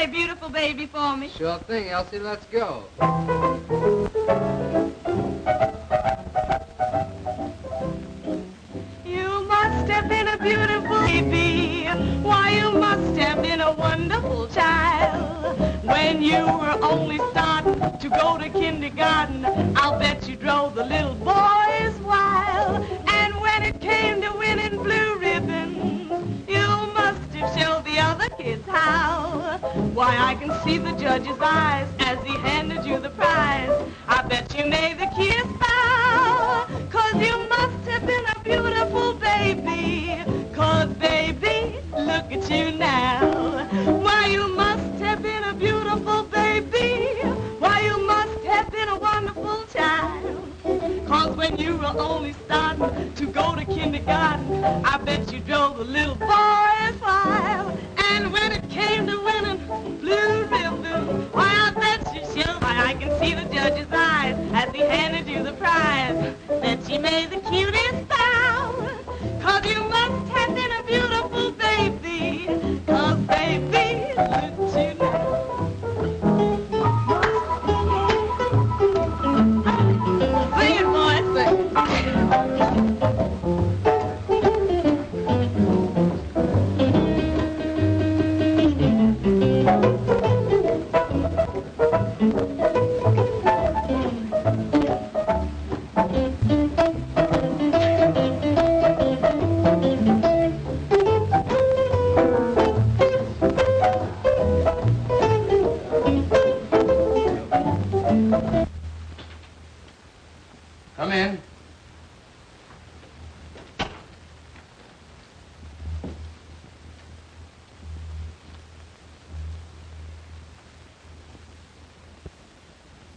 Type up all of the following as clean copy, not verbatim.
play Beautiful Baby for me? Sure thing, Elsie. Let's go. You must have been a beautiful baby. Why, you must have been a wonderful child. When you were only starting to go to kindergarten, I'll bet you drove the little boys wild. And when it came to winning blue ribbons, you must have showed the other kids how. Why, I can see the judge's eyes as he handed you the prize. I bet you made the kiss bow, 'cause you must have been a beautiful baby. 'Cause baby, look at you now. Why, you must have been a beautiful baby. Why, you must have been a wonderful child. 'Cause when you were only starting to go to kindergarten, I bet you drove the little boys wild. And when it came to winning blue ribbon, why, I bet you showed. Why, I can see the judge's eyes as he handed you the prize. Bet you made the cutest bow, 'cause you must have been a beautiful baby. 'Cause baby, look at you now. Sing it, boys, sing it. Come in.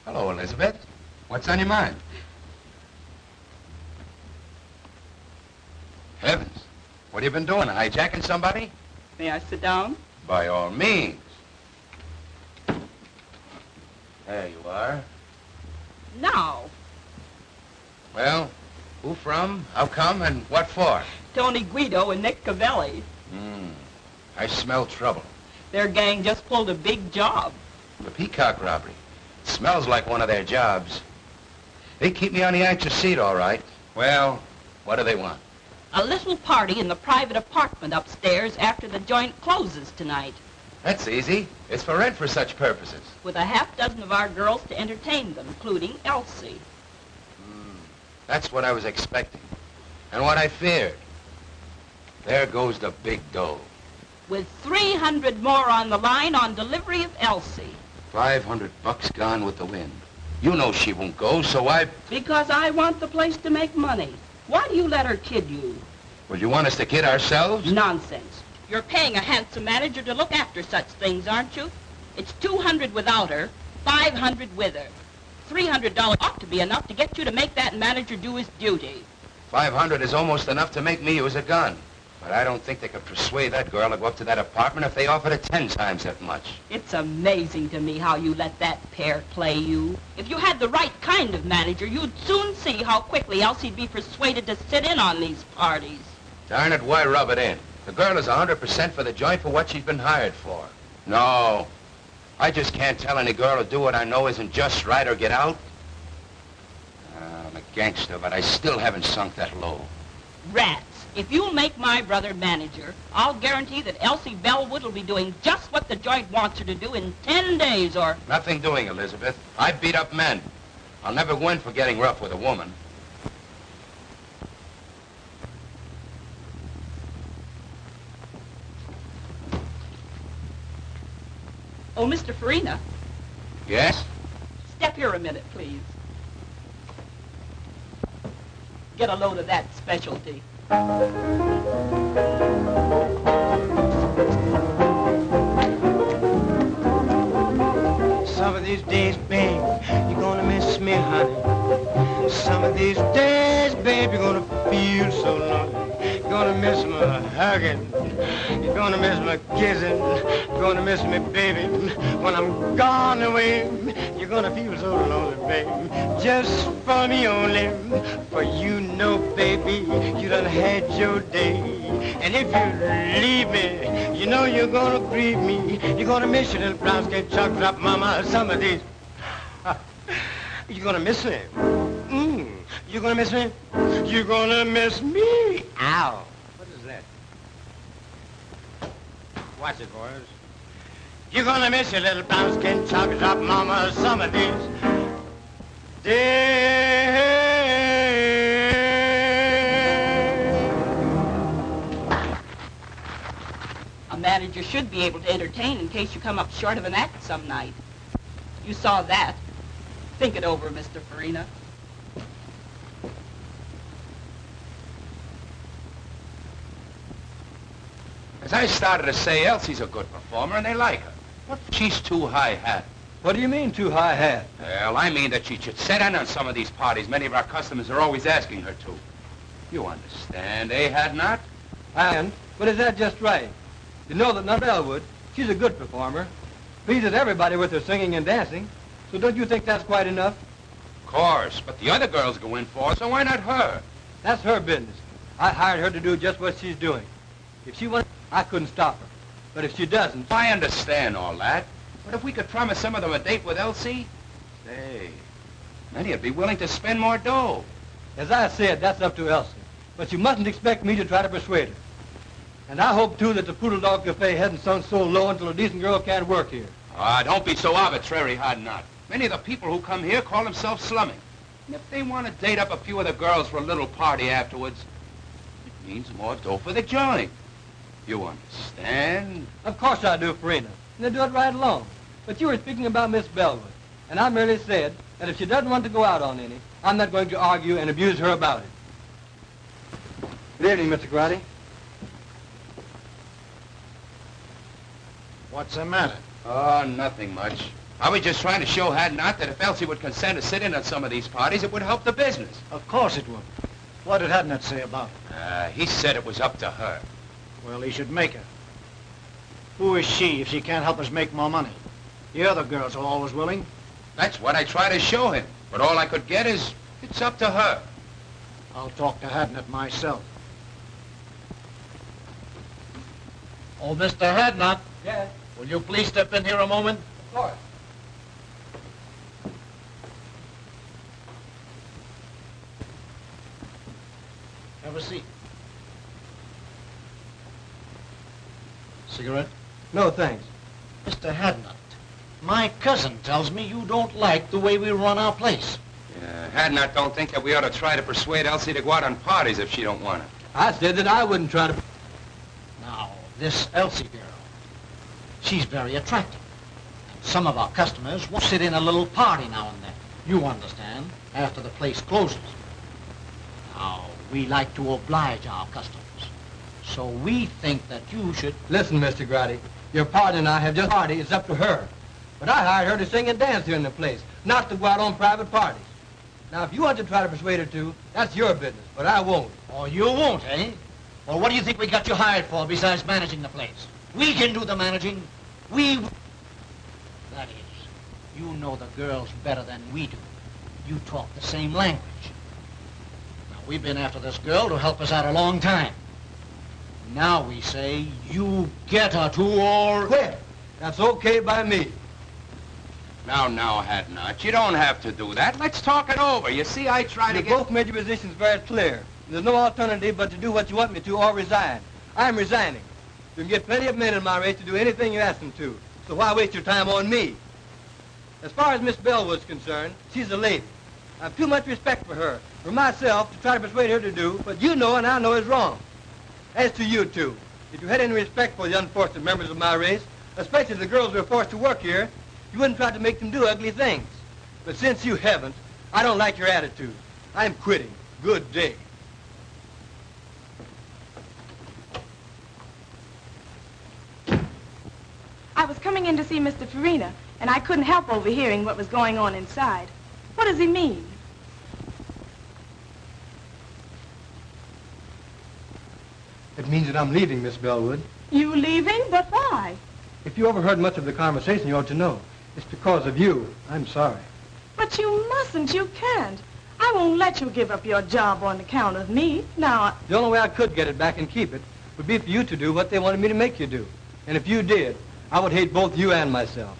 Hello, Elizabeth. What's on your mind? Heavens. What have you been doing? Hijacking somebody? May I sit down? By all means. There you are. Now. Well, who from, how come, and what for? Tony Guido and Nick Cavelli. I smell trouble. Their gang just pulled a big job. The Peacock robbery. It smells like one of their jobs. They keep me on the anxious seat, all right. Well, what do they want? A little party in the private apartment upstairs after the joint closes tonight. That's easy. It's for rent for such purposes. With a half-dozen of our girls to entertain them, including Elsie. That's what I was expecting. And what I feared. There goes the big dough. With 300 more on the line on delivery of Elsie. $500 gone with the wind. You know she won't go, so I... Because I want the place to make money. Why do you let her kid you? Well, you want us to kid ourselves? Nonsense. You're paying a handsome manager to look after such things, aren't you? It's $200 without her, $500 with her. $300 ought to be enough to get you to make that manager do his duty. $500 is almost enough to make me use a gun. But I don't think they could persuade that girl to go up to that apartment if they offered her 10 times that much. It's amazing to me how you let that pair play you. If you had the right kind of manager, you'd soon see how quickly Elsie'd be persuaded to sit in on these parties. Darn it, why rub it in? The girl is 100% for the joint for what she's been hired for. No. I just can't tell any girl to do what I know isn't just right or get out. I'm a gangster, but I still haven't sunk that low. Rats. If you'll make my brother manager, I'll guarantee that Elsie Bellwood will be doing just what the joint wants her to do in 10 days or... Nothing doing, Elizabeth. I beat up men. I'll never win for getting rough with a woman. Oh, Mr. Farina. Yes? Step here a minute, please. Get a load of that specialty. Some of these days, babe, you're gonna miss me, honey. Some of these days, babe, you're gonna feel so lonely. You're gonna miss my hugging. You're gonna miss my kissing. You're gonna miss me, baby. When I'm gone away, you're gonna feel so lonely, baby. Just for me only. For you know, baby, you done had your day. And if you leave me, you know you're gonna grieve me. You're gonna miss your little brown skin chocolate drop mama some of these. You're gonna miss me. You're gonna miss me? You're gonna miss me. Ow. What is that? Watch it, boys. You're gonna miss your little brown skin chocolate drop mama some of these days. A manager should be able to entertain in case you come up short of an act some night. You saw that. Think it over, Mr. Farina. As I started to say, Elsie's a good performer, and they like her. But she's too high-hat. What do you mean, too high-hat? Well, I mean that she should sit in on some of these parties many of our customers are always asking her to. You understand, eh, Hadnot? And, but is that just right? You know that not Elwood, she's a good performer. Pleases everybody with her singing and dancing. So don't you think that's quite enough? Of course, but the other girls go in for it, so why not her? That's her business. I hired her to do just what she's doing. If she wanted, I couldn't stop her. But if she doesn't... I understand all that. But if we could promise some of them a date with Elsie, say, many would be willing to spend more dough. As I said, that's up to Elsie. But you mustn't expect me to try to persuade her. And I hope, too, that the Poodle Dog Cafe hasn't sunk so low until a decent girl can't work here. Ah, don't be so arbitrary, Hadnot. Many of the people who come here call themselves slumming. And if they want to date up a few of the girls for a little party afterwards, it means more dough for the joint. You understand? Of course I do, Farina. And they do it right along. But you were speaking about Miss Bellwood. And I merely said that if she doesn't want to go out on any, I'm not going to argue and abuse her about it. Good evening, Mr. Grady. What's the matter? Oh, nothing much. I was just trying to show Hadnot that if Elsie would consent to sit in on some of these parties, it would help the business. Of course it would. What did Hadnot say about it? He said it was up to her. Well, he should make her. Who is she if she can't help us make more money? The other girls are always willing. That's what I try to show him. But all I could get is, it's up to her. I'll talk to Hadnot myself. Oh, Mr. Hadnot. Yes? Will you please step in here a moment? Of course. Have a seat. Cigarette? No, thanks. Mr. Hadnot, my cousin tells me you don't like the way we run our place. Hadnot don't think that we ought to try to persuade Elsie to go out on parties if she don't want it. I said that I wouldn't try to... Now, this Elsie girl, she's very attractive. Some of our customers want to sit in a little party now and then. You understand, after the place closes. Now, we like to oblige our customers. So we think that you should... Listen, Mr. Grady, your partner and I have just party. It's up to her. But I hired her to sing and dance here in the place, not to go out on private parties. Now, if you want to try to persuade her to, that's your business, but I won't. Oh, you won't, eh? Well, what do you think we got you hired for besides managing the place? We can do the managing. We... That is, you know the girls better than we do. You talk the same language. Now, we've been after this girl to help us out a long time. Now we say, you get her to or... Quit. That's okay by me. Now, Hadnot, you don't have to do that. Let's talk it over. You see, I try to You get... both made your positions very clear. There's no alternative but to do what you want me to or resign. I'm resigning. You can get plenty of men in my race to do anything you ask them to. So why waste your time on me? As far as Miss Bellwood's concerned, she's a lady. I have too much respect for her, for myself, to try to persuade her to do what you know and I know is wrong. As to you two, if you had any respect for the unfortunate members of my race, especially the girls who are forced to work here, you wouldn't try to make them do ugly things. But since you haven't, I don't like your attitude. I'm quitting. Good day. I was coming in to see Mr. Farina, and I couldn't help overhearing what was going on inside. What does he mean? It means that I'm leaving, Miss Bellwood. You leaving? But why? If you overheard much of the conversation, you ought to know. It's because of you. I'm sorry. But you mustn't. You can't. I won't let you give up your job on account of me. Now, The only way I could get it back and keep it would be for you to do what they wanted me to make you do. And if you did, I would hate both you and myself.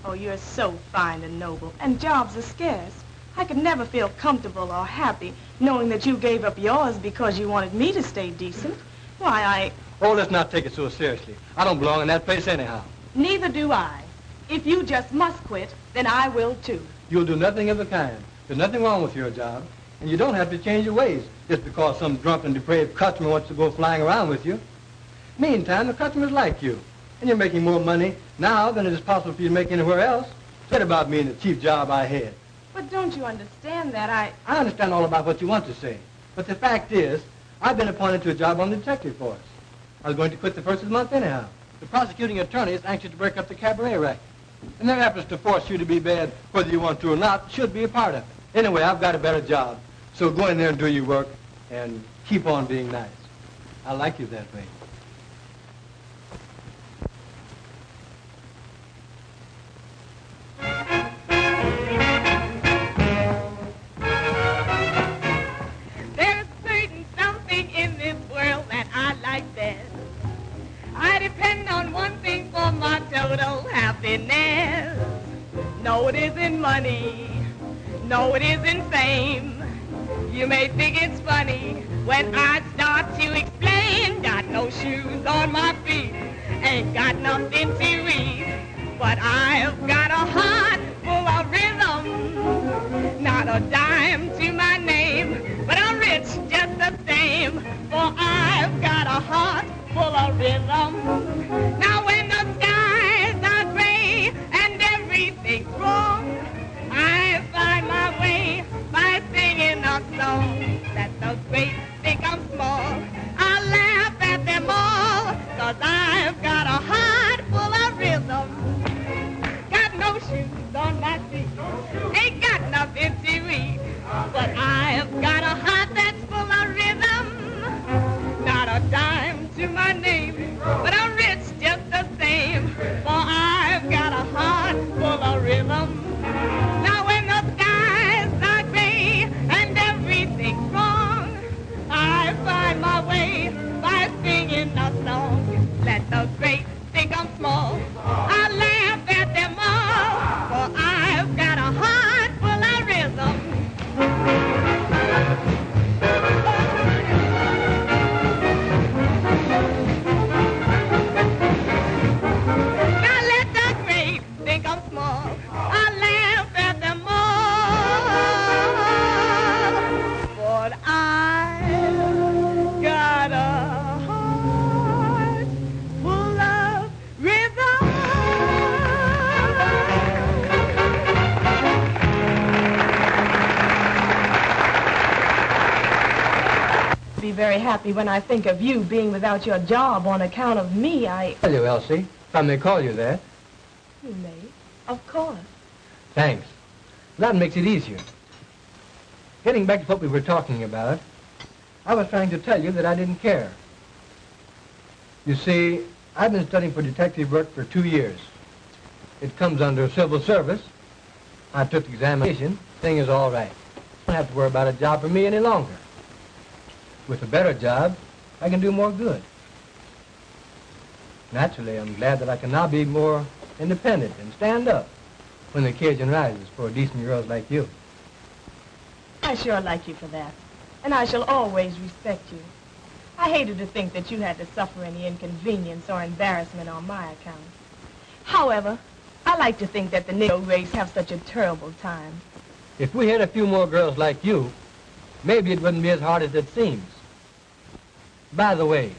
oh, you're so fine and noble, and jobs are scarce. I could never feel comfortable or happy knowing that you gave up yours because you wanted me to stay decent. Why, Oh, let's not take it so seriously. I don't belong in that place anyhow. neither do I. If you just must quit, then I will too. You'll do nothing of the kind. There's nothing wrong with your job, and you don't have to change your ways just because some drunken, depraved customer wants to go flying around with you. Meantime, the customers like you, and you're making more money now than it is possible for you to make anywhere else. Forget about me and the chief job I had. But don't you understand that I understand all about what you want to say, but the fact is, I've been appointed to a job on the detective force. I was going to quit the first of the month anyhow. The prosecuting attorney is anxious to break up the cabaret racket, and their efforts to force you to be bad, whether you want to or not, should be a part of it. Anyway, I've got a better job, so go in there and do your work, and keep on being nice. I like you that way. There's certain something in this world that I like best. I depend on one thing for my total happiness. No, it isn't money. No, it isn't fame. You may think it's funny when I start to explain. Got no shoes on my feet, ain't got nothing to eat, but I've got a heart full of rhythm. Not a dime to my name, but I'm rich just the same, for I've got a heart full of rhythm. Now when the skies are gray and everything's wrong, I find my way by singing a song. That the great think I'm small, I laugh at them all, 'cause I've got a heart full of rhythm. Got no shoes on my feet, ain't got nothing to eat, but I've got a heart that's full of rhythm. Not a dime to my name, but I'm rich just the same, for I've got a heart full of rhythm. Now when the skies are gray and everything's wrong, I find my way by singing a song. Let the great think I'm small, I laugh at them all, for I've got a heart full of rhythm. Now let the great think I'm small, I laugh at them all, but I've got a heart full of rhythm. Be very happy when I think of you being without your job on account of me. Tell you, Elsie, if I may call you that. You may, of course. Thanks. That makes it easier. Getting back to what we were talking about, I was trying to tell you that I didn't care. You see, I've been studying for detective work for 2 years. It comes under civil service. I took the examination. Thing is all right. I don't have to worry about a job for me any longer. With a better job, I can do more good. Naturally, I'm glad that I can now be more independent and stand up when the occasion rises for decent girls like you. I sure like you for that, and I shall always respect you. I hated to think that you had to suffer any inconvenience or embarrassment on my account. However, I like to think that the Negro race have such a terrible time. If we had a few more girls like you, maybe it wouldn't be as hard as it seems. By the way,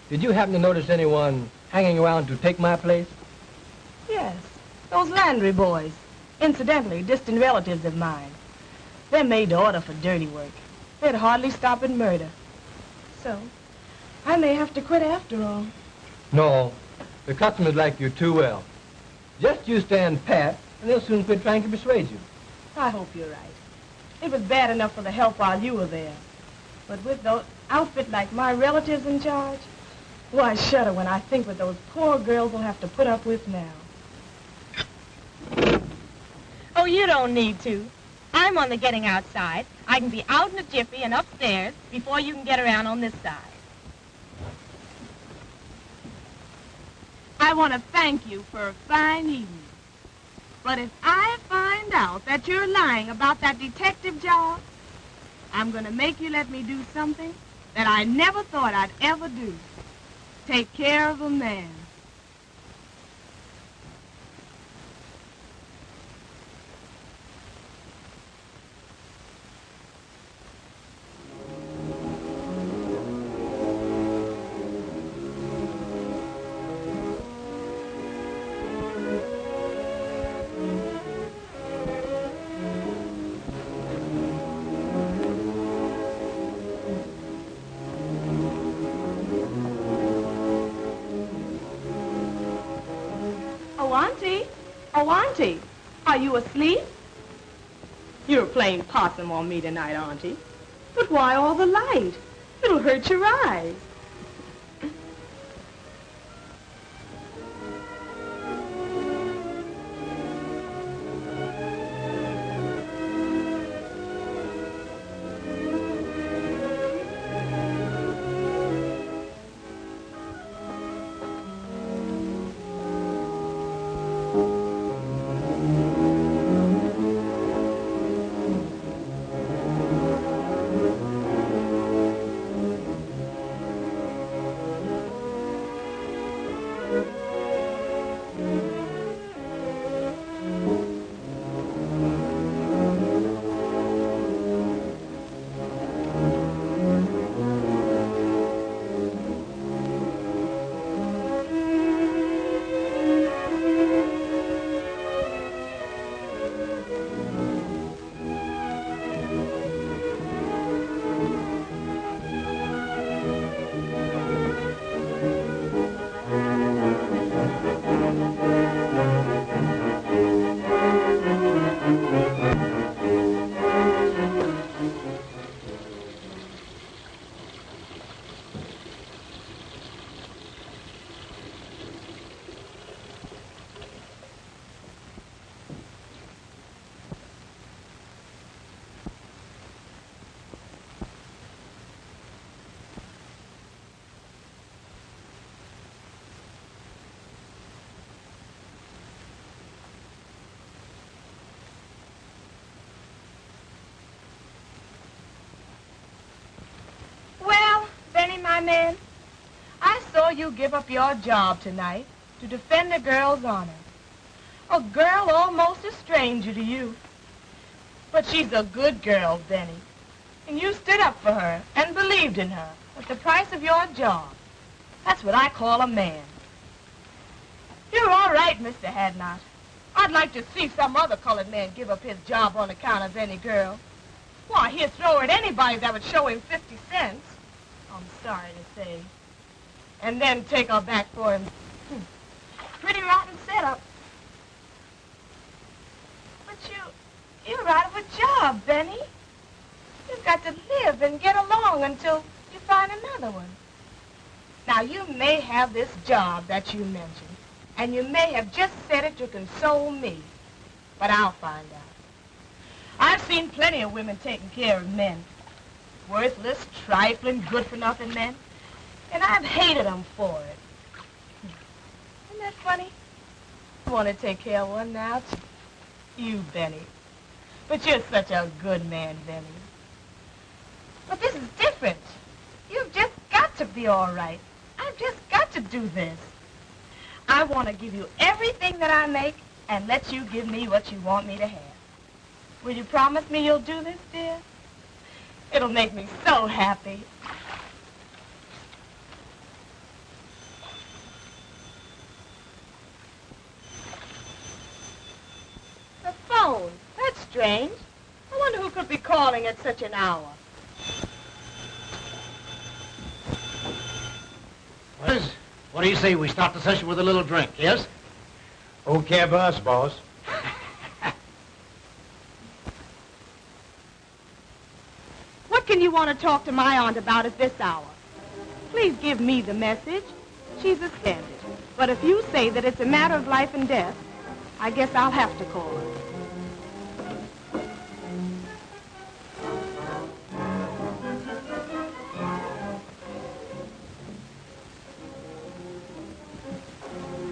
did you happen to notice anyone hanging around to take my place? Yes, those Landry boys. Incidentally, distant relatives of mine. They're made to order for dirty work. They'd hardly stop at murder. So, I may have to quit after all. No, the customers like you too well. Just you stand pat, and they'll soon quit trying to persuade you. I hope you're right. It was bad enough for the help while you were there. But with those... outfit like my relatives in charge? Well, I shudder when I think what those poor girls will have to put up with now. Oh, you don't need to. I'm on the getting outside. I can be out in a jiffy and upstairs before you can get around on this side. I want to thank you for a fine evening. But if I find out that you're lying about that detective job, I'm going to make you let me do something that I never thought I'd ever do. Take care of a man. Oh, Auntie, are you asleep? You're playing possum on me tonight, Auntie. But why all the light? It'll hurt your eyes. My man, I saw you give up your job tonight to defend a girl's honor. A girl almost a stranger to you. But she's a good girl, Benny. And you stood up for her and believed in her at the price of your job. That's what I call a man. You're all right, Mr. Hadnot. I'd like to see some other colored man give up his job on account of any girl. Why, he'd throw at anybody that would show him 50 cents. I'm sorry to say. And then take her back for him. Pretty rotten setup. But you're out of a job, Benny. You've got to live and get along until you find another one. Now, you may have this job that you mentioned, and you may have just said it to console me, but I'll find out. I've seen plenty of women taking care of men. Worthless, trifling, good-for-nothing men. And I've hated them for it. Isn't that funny? I want to take care of one now, too. You, Benny. But you're such a good man, Benny. But this is different. You've just got to be all right. I've just got to do this. I want to give you everything that I make and let you give me what you want me to have. Will you promise me you'll do this, dear? It'll make me so happy. The phone. That's strange. I wonder who could be calling at such an hour. What do you say we start the session with a little drink, yes? Okay, boss. What can you want to talk to my aunt about it this hour. Please give me the message. She's offended. But if you say that it's a matter of life and death, I guess I'll have to call her.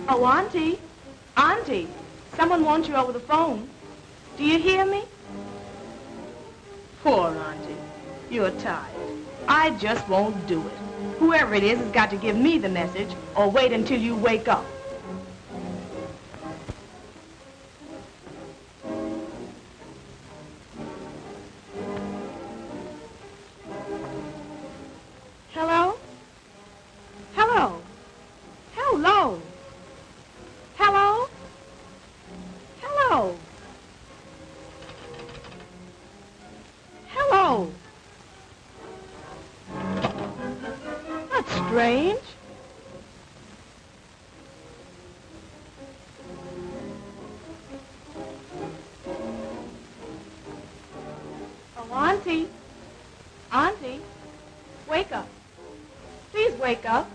Oh, Auntie. Auntie, someone wants you over the phone. Do you hear me? Poor Auntie. You're tired. I just won't do it. Whoever it is has got to give me the message or wait until you wake up. Hello? Hello? Hello? Hello? Hello? Hello? That's strange. Oh, Auntie. Auntie, wake up. Please wake up.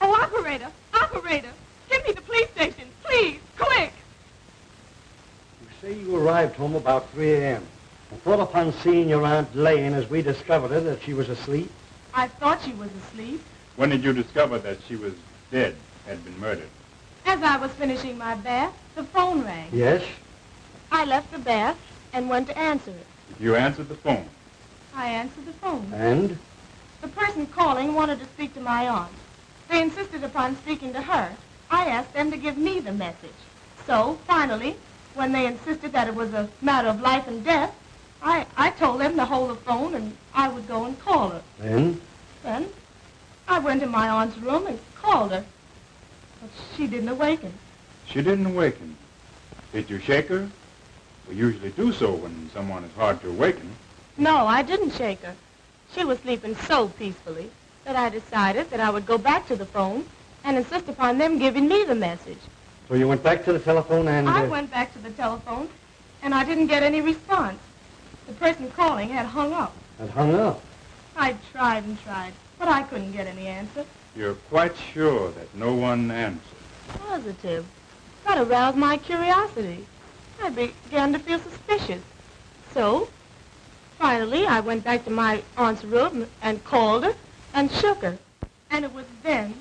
Operator! Operator! Get me the police station, please, quick! You say you arrived home about 3 a.m. and thought upon seeing your Aunt laying as we discovered her that she was asleep? I thought she was asleep. When did you discover that she was dead, had been murdered? As I was finishing my bath, the phone rang. Yes? I left the bath and went to answer it. You answered the phone. I answered the phone. And? The person calling wanted to speak to my aunt. They insisted upon speaking to her. I asked them to give me the message. So, finally, when they insisted that it was a matter of life and death, I told them to hold the phone and I would go and call her. Then? Then I went to my aunt's room and called her. But she didn't awaken. She didn't awaken. Did you shake her? We usually do so when someone is hard to awaken. No, I didn't shake her. She was sleeping so peacefully that I decided that I would go back to the phone and insist upon them giving me the message. So you went back to the telephone and... I went back to the telephone, and I didn't get any response. The person calling had hung up. Had hung up? I tried and tried, but I couldn't get any answer. You're quite sure that no one answered? Positive. That aroused my curiosity. I began to feel suspicious. So, finally, I went back to my aunt's room and called her and shook her. And it was then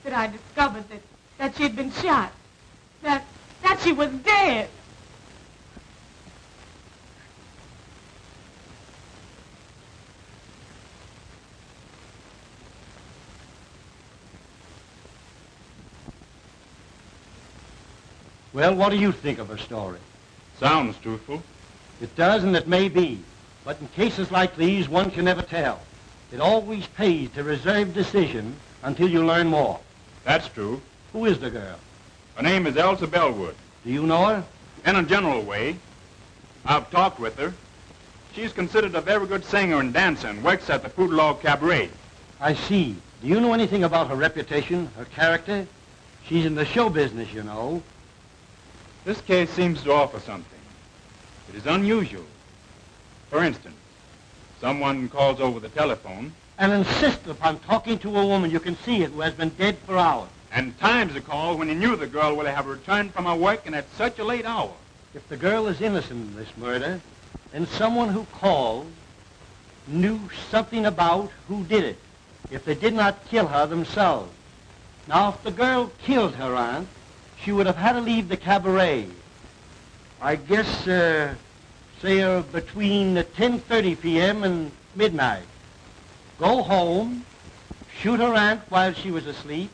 that I discovered that she'd been shot. That she was dead. Well, what do you think of her story? Sounds truthful. It does, and it may be. But in cases like these, one can never tell. It always pays to reserve decision until you learn more. That's true. Who is the girl? Her name is Elsie Bellwood. Do you know her? In a general way. I've talked with her. She's considered a very good singer and dancer and works at the Food Log Cabaret. I see. Do you know anything about her reputation, her character? She's in the show business, you know. This case seems to offer something. It is unusual. For instance, someone calls over the telephone And insists upon talking to a woman you can see it who has been dead for hours. and times the call when he knew the girl would have returned from her work and at such a late hour. If the girl is innocent in this murder, then someone who called knew something about who did it, if they did not kill her themselves. Now, if the girl killed her aunt, she would have had to leave the cabaret. I guess, say, between 10:30 p.m. and midnight. Go home, shoot her aunt while she was asleep,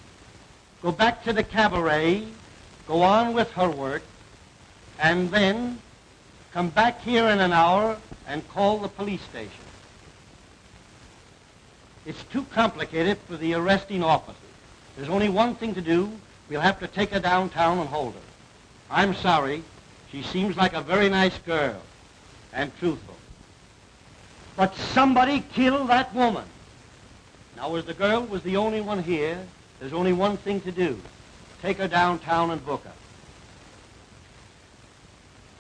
go back to the cabaret, go on with her work, and then come back here in an hour and call the police station. It's too complicated for the arresting officers. There's only one thing to do. We'll have to take her downtown and hold her. I'm sorry. She seems like a very nice girl and truthful. But somebody killed that woman. Now, as the girl was the only one here, there's only one thing to do. Take her downtown and book her.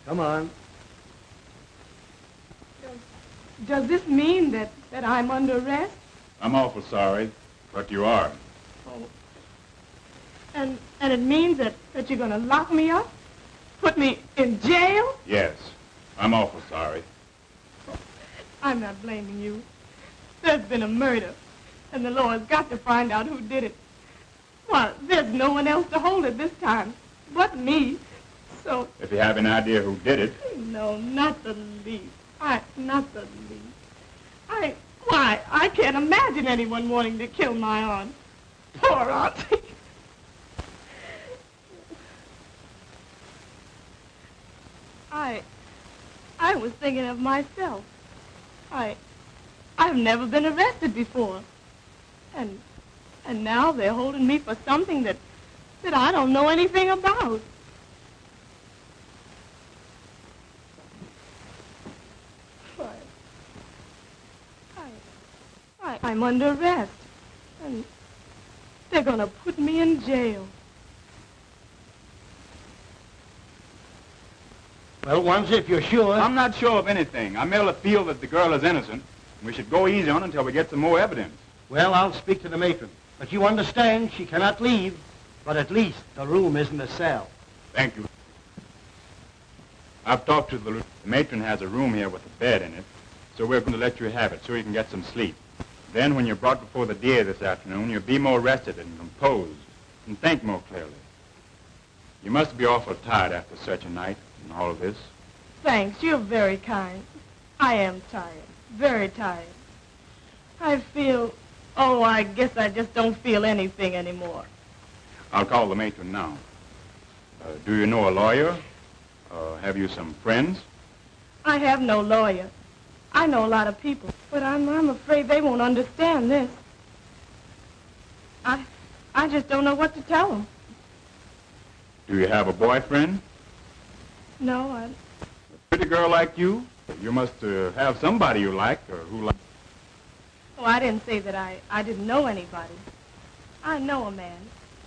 Come on. Does this mean that I'm under arrest? I'm awful sorry, but you are. Oh. And it means that you're going to lock me up? Put me in jail? Yes, I'm awful sorry. I'm not blaming you. There's been a murder, and the law has got to find out who did it. Well, there's no one else to hold it this time but me. So... If you have an idea who did it... No, not the least. Not the least. I can't imagine anyone wanting to kill my aunt. Poor auntie. I was thinking of myself. I've never been arrested before. And now they're holding me for something that I don't know anything about. I'm under arrest. And they're going to put me in jail. Well, once if you're sure... I'm not sure of anything. I merely feel that the girl is innocent. We should go easy on her until we get some more evidence. Well, I'll speak to the matron. But you understand, she cannot leave. But at least the room isn't a cell. Thank you. I've talked to the matron has a room here with a bed in it, so we're going to let you have it so you can get some sleep. Then when you're brought before the DA this afternoon, you'll be more rested and composed and think more clearly. You must be awful tired after such a night and all of this. Thanks, you're very kind. I am tired, very tired. I feel, I guess I just don't feel anything anymore. I'll call the matron now. Do you know a lawyer? Have you some friends? I have no lawyer. I know a lot of people, but I'm afraid they won't understand this. I just don't know what to tell them. Do you have a boyfriend? No, A pretty girl like you? You must have somebody you like or who likes. Oh, I didn't say that I didn't know anybody. I know a man,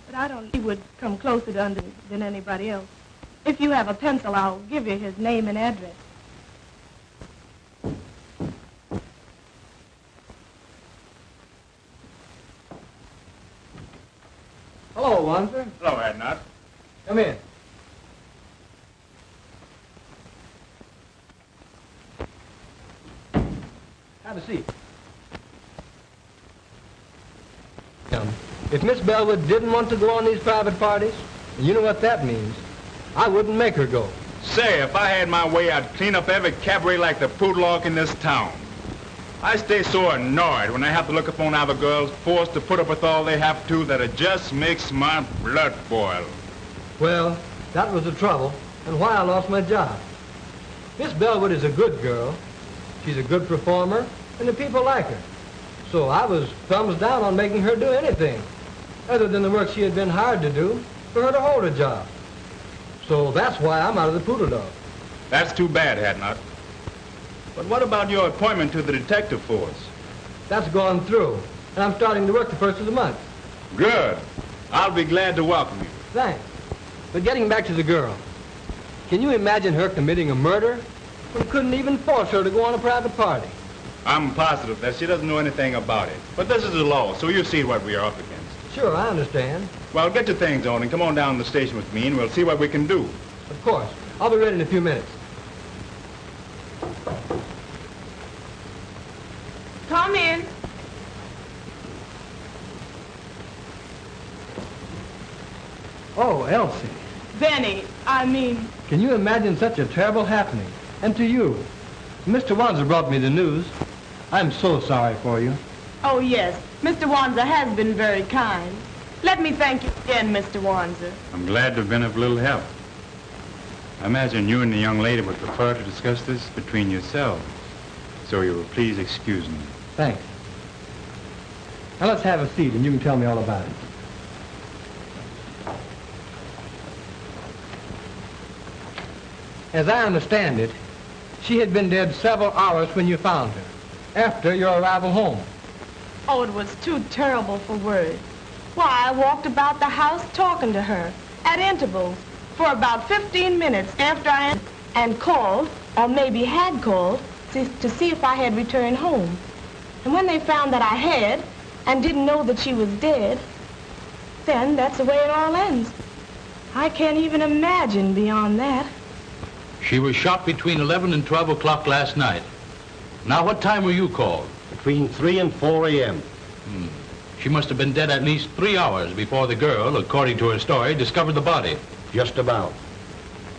but I don't... He would come closer to under than anybody else. If you have a pencil, I'll give you his name and address. Hello, Wanzer. Hello, Edna. Come in. Have a seat. If Miss Bellwood didn't want to go on these private parties, you know what that means. I wouldn't make her go. Say, if I had my way, I'd clean up every cabaret like the poodlock in this town. I stay so annoyed when I have to look upon other girls forced to put up with all they have to that it just makes my blood boil. Well, that was the trouble and why I lost my job. Miss Bellwood is a good girl. She's a good performer, and the people like her. So I was thumbs down on making her do anything other than the work she had been hired to do for her to hold a job. So that's why I'm out of the poodle dog. That's too bad, Hadnot. But what about your appointment to the detective force? That's gone through, and I'm starting to work the first of the month. Good. I'll be glad to welcome you. Thanks. But getting back to the girl, can you imagine her committing a murder? We couldn't even force her to go on a private party. I'm positive that she doesn't know anything about it. But this is the law, so you see what we are up against. Sure, I understand. Well, get your things on and come on down to the station with me, and we'll see what we can do. Of course. I'll be ready in a few minutes. Come in. Oh, Elsie. Benny, Can you imagine such a terrible happening? And to you. Mr. Wanzer brought me the news. I'm so sorry for you. Oh, yes. Mr. Wanzer has been very kind. Let me thank you again, Mr. Wanzer. I'm glad to have been of little help. I imagine you and the young lady would prefer to discuss this between yourselves. So you will please excuse me. Thanks. Now let's have a seat and you can tell me all about it. As I understand it, she had been dead several hours when you found her, after your arrival home. Oh, it was too terrible for words. Why, I walked about the house talking to her at intervals for about 15 minutes after and called, or maybe had called, to see if I had returned home. And when they found that I had and didn't know that she was dead, then that's the way it all ends. I can't even imagine beyond that. She was shot between 11 and 12 o'clock last night. Now, what time were you called? Between 3 and 4 a.m. She must have been dead at least 3 hours before the girl, according to her story, discovered the body. Just about.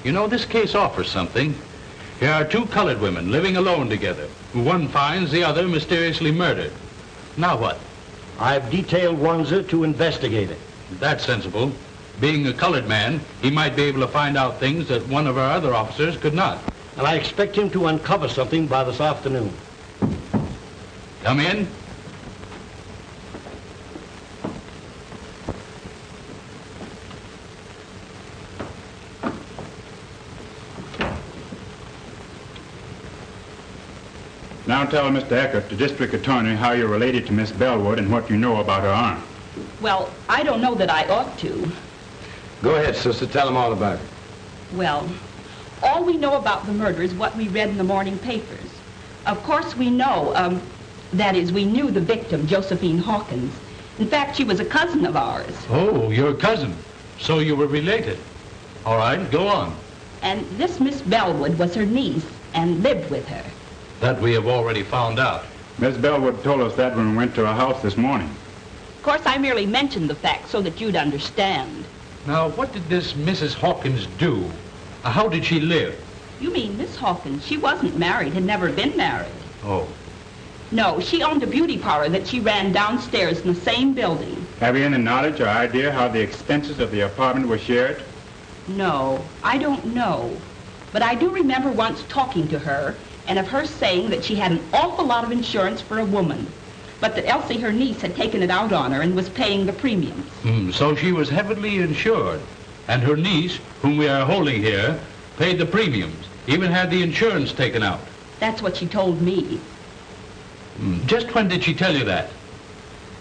You know, this case offers something. Here are two colored women living alone together, who one finds the other mysteriously murdered. Now what? I've detailed Wanzer to investigate it. That's sensible. Being a colored man, he might be able to find out things that one of our other officers could not. And I expect him to uncover something by this afternoon. Come in. Now tell Mr. Eckert, the district attorney, how you're related to Miss Bellwood and what you know about her aunt. Well, I don't know that I ought to. Go ahead, sister. Tell them all about it. Well, all we know about the murder is what we read in the morning papers. Of course, we know, that is, we knew the victim, Josephine Hawkins. In fact, she was a cousin of ours. Oh, your cousin. So you were related. All right, go on. And this Miss Bellwood was her niece and lived with her. That we have already found out. Miss Bellwood told us that when we went to her house this morning. Of course, I merely mentioned the fact so that you'd understand. Now, what did this Mrs. Hawkins do? How did she live? You mean Miss Hawkins? She wasn't married, had never been married. Oh. No, she owned a beauty parlor that she ran downstairs in the same building. Have you any knowledge or idea how the expenses of the apartment were shared? No, I don't know. But I do remember once talking to her and of her saying that she had an awful lot of insurance for a woman, but that Elsie, her niece, had taken it out on her and was paying the premiums. So she was heavily insured, and her niece, whom we are holding here, paid the premiums, even had the insurance taken out. That's what she told me. Just when did she tell you that?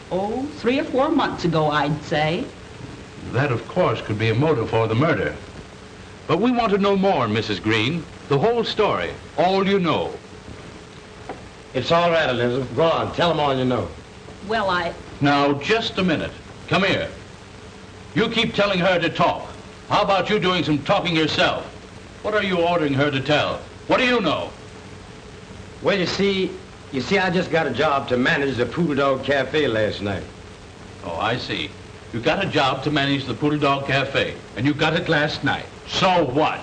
Oh, 3 or 4 months ago, I'd say. That, of course, could be a motive for the murder. But we want to know more, Mrs. Green. The whole story. All you know. It's all right, Elizabeth. Go on. Tell them all you know. Well, Now, just a minute. Come here. You keep telling her to talk. How about you doing some talking yourself? What are you ordering her to tell? What do you know? Well, you see, I just got a job to manage the Poodle Dog Cafe last night. Oh, I see. You got a job to manage the Poodle Dog Cafe, and you got it last night. So what?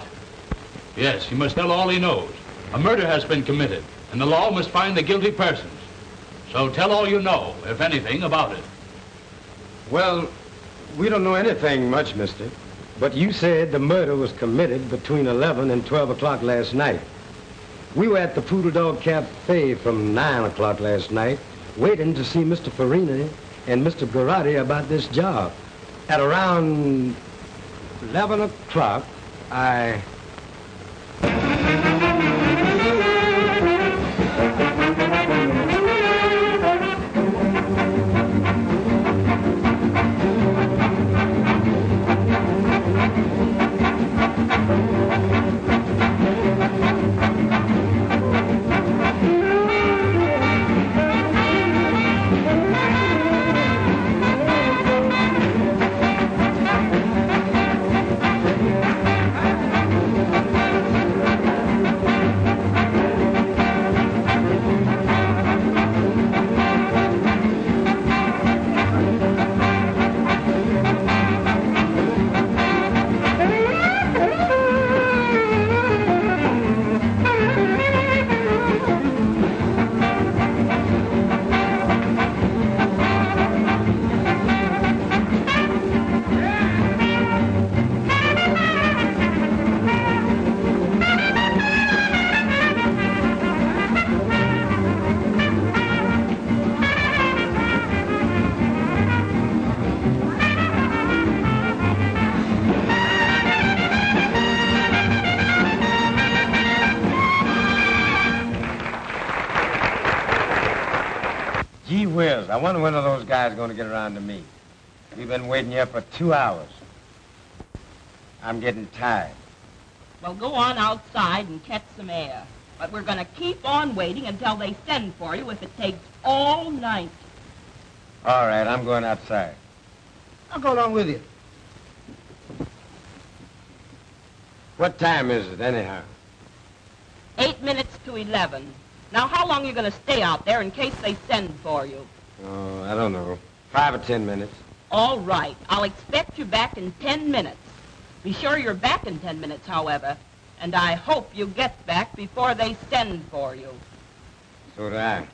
Yes, he must tell all he knows. A murder has been committed, and the law must find the guilty persons. So tell all you know, if anything, about it. Well, we don't know anything much, mister. But you said the murder was committed between 11 and 12 o'clock last night. We were at the Poodle Dog Cafe from 9 o'clock last night, waiting to see Mr. Farina and Mr. Garotti about this job. At around 11 o'clock, Gee whiz, I wonder when are those guys going to get around to me. We've been waiting here for 2 hours. I'm getting tired. Well, go on outside and catch some air. But we're going to keep on waiting until they send for you if it takes all night. All right, I'm going outside. I'll go along with you. What time is it, anyhow? 8 minutes to 11. Now, how long are you going to stay out there in case they send for you? Oh, I don't know. 5 or 10 minutes. All right. I'll expect you back in 10 minutes. Be sure you're back in 10 minutes, however. And I hope you get back before they send for you. So do I.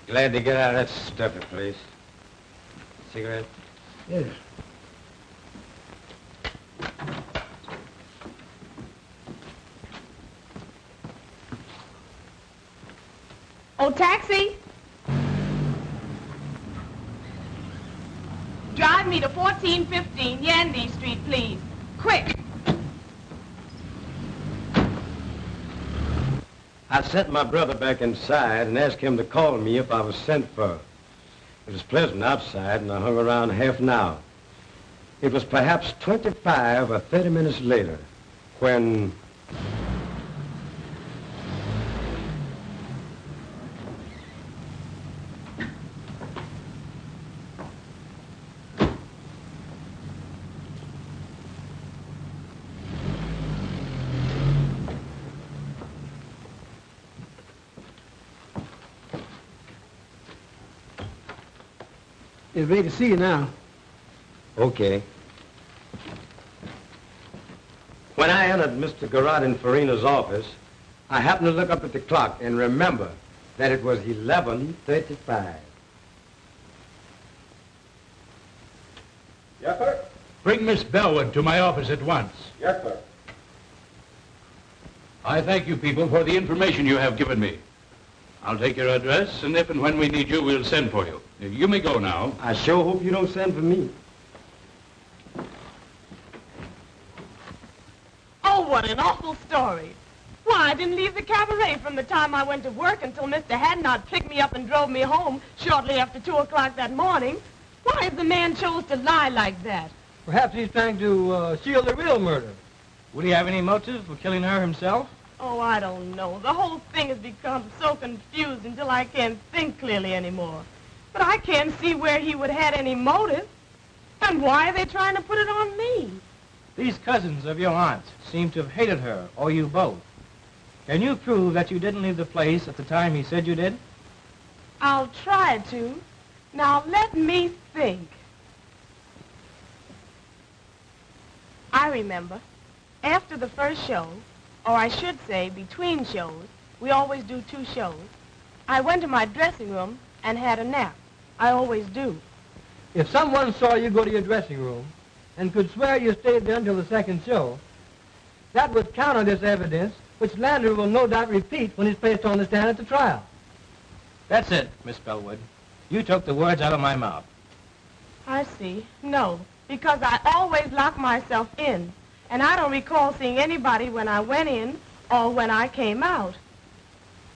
Glad to get out of that stuffy place. Cigarette? Yeah. Oh, taxi? Drive me to 1415 Yandy Street, please. Quick. I sent my brother back inside and asked him to call me if I was sent for. It was pleasant outside, and I hung around half an hour. It was perhaps 25 or 30 minutes later when... It's great to see you now. Okay. When I entered Mr. Garrod and Farina's office, I happened to look up at the clock and remember that it was 11:35. Yes, sir. Bring Miss Bellwood to my office at once. Yes, sir. I thank you people for the information you have given me. I'll take your address, and if and when we need you, we'll send for you. You may go now. I sure hope you don't send for me. Oh, what an awful story. Why, I didn't leave the cabaret from the time I went to work until Mr. Hadnot picked me up and drove me home shortly after 2 o'clock that morning. Why, if the man chose to lie like that? Perhaps he's trying to shield the real murder. Would he have any motive for killing her himself? Oh, I don't know. The whole thing has become so confused until I can't think clearly anymore. But I can't see where he would have any motive. And why are they trying to put it on me? These cousins of your aunt's seem to have hated her, or you both. Can you prove that you didn't leave the place at the time he said you did? I'll try to. Now, let me think. I remember. After the first show, or I should say between shows, we always do 2 shows, I went to my dressing room and had a nap. I always do. If someone saw you go to your dressing room and could swear you stayed there until the second show, that would counter this evidence, which Landry will no doubt repeat when he's placed on the stand at the trial. That's it, Miss Bellwood. You took the words out of my mouth. I see. No. because I always lock myself in, and I don't recall seeing anybody when I went in or when I came out.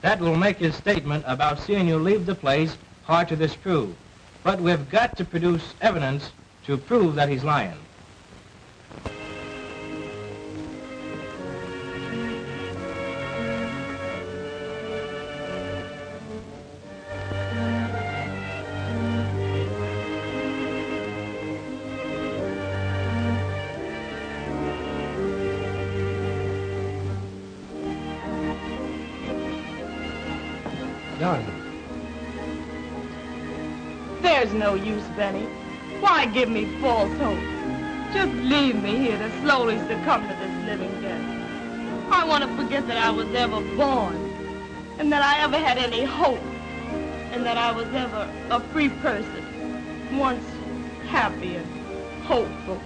That will make his statement about seeing you leave the place hard to disprove. But we've got to produce evidence to prove that he's lying. There's no use, Benny. Why give me false hope? Just leave me here to slowly succumb to this living death. I want to forget that I was ever born, and that I ever had any hope, and that I was ever a free person, once happy and hopeful.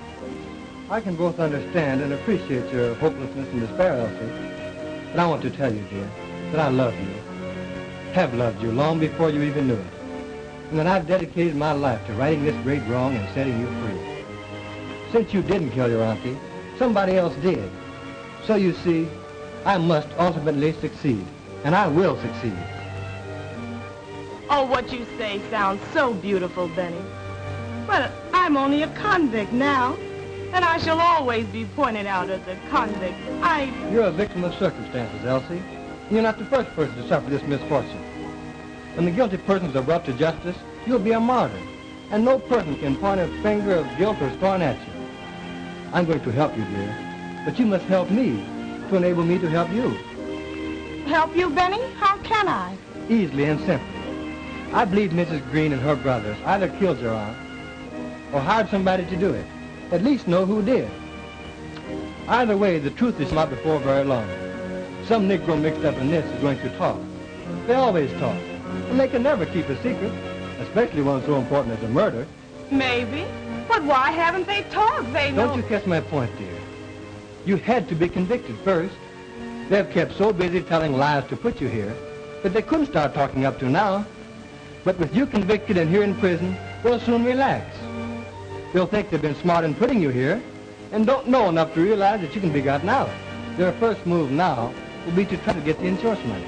I can both understand and appreciate your hopelessness and despair, Elsie. But I want to tell you, dear, that I love you, have loved you long before you even knew it, and that I've dedicated my life to righting this great wrong and setting you free. Since you didn't kill your auntie, somebody else did. So you see, I must ultimately succeed, and I will succeed. Oh, what you say sounds so beautiful, Benny. But I'm only a convict now, and I shall always be pointed out as a convict. You're a victim of circumstances, Elsie. And you're not the first person to suffer this misfortune. When the guilty persons are brought to justice, you'll be a martyr, and no person can point a finger of guilt or scorn at you. I'm going to help you, dear, but you must help me to enable me to help you. Help you, Benny? How can I? Easily and simply. I believe Mrs. Green and her brothers either killed your aunt or hired somebody to do it. At least know who did. Either way, the truth is not before very long. Some Negro mixed up in this is going to talk. They always talk, and they can never keep a secret, especially one so important as a murder. Maybe. But why haven't they talked? They know... Don't you catch my point, dear? You had to be convicted first. They've kept so busy telling lies to put you here that they couldn't start talking up to now. But with you convicted and here in prison, they'll soon relax. They'll think they've been smart in putting you here and don't know enough to realize that you can be gotten out. Their first move now will be to try to get the insurance money.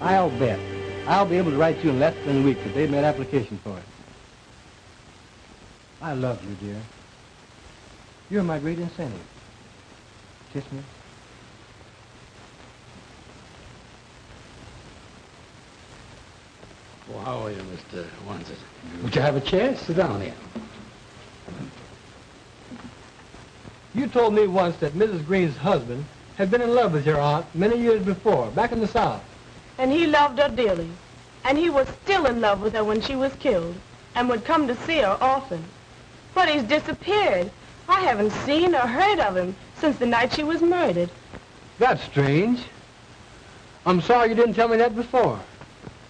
I'll bet I'll be able to write you in less than a week that they've made application for it. I love you, dear. You're my great incentive. Kiss me. Well, how are you, Mr. Wansit? Would you have a chair? Sit down here. You told me once that Mrs. Green's husband had been in love with your aunt many years before, back in the South. And he loved her dearly. And he was still in love with her when she was killed, and would come to see her often. But he's disappeared. I haven't seen or heard of him since the night she was murdered. That's strange. I'm sorry you didn't tell me that before.